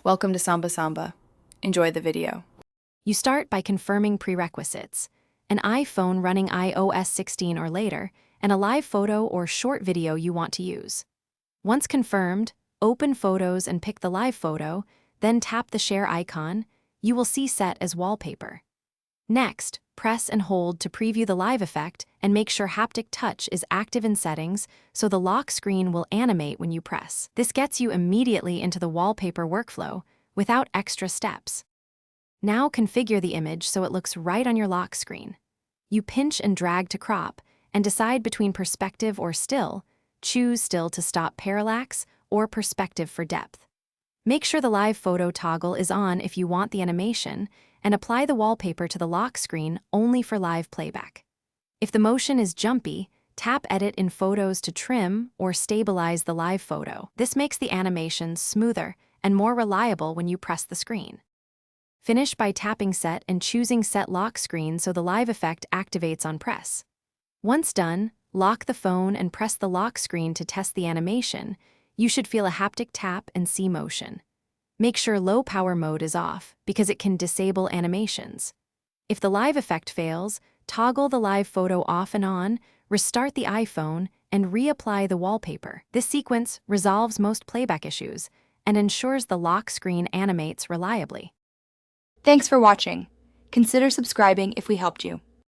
Welcome to Samba Samba. Enjoy the video. You start by confirming prerequisites: an iPhone running iOS 16 or later, and a live photo or short video you want to use. Once confirmed, open Photos and pick the live photo, then tap the share icon. You will see set as wallpaper. Next, press and hold to preview the live effect and make sure haptic touch is active in settings so the lock screen will animate when you press. This gets you immediately into the wallpaper workflow without extra steps. Now configure the image so it looks right on your lock screen. You pinch and drag to crop and decide between perspective or still. Choose still to stop parallax or perspective for depth. Make sure the live photo toggle is on if you want the animation, and apply the wallpaper to the lock screen only for live playback. If the motion is jumpy, tap Edit in Photos to trim or stabilize the live photo. This makes the animation smoother and more reliable when you press the screen. Finish by tapping Set and choosing Set Lock Screen so the live effect activates on press. Once done, lock the phone and press the lock screen to test the animation. You should feel a haptic tap and see motion. Make sure low power mode is off because it can disable animations. If the live effect fails, toggle the live photo off and on, restart the iPhone, and reapply the wallpaper. This sequence resolves most playback issues and ensures the lock screen animates reliably. Thanks for watching. Consider subscribing if we helped you.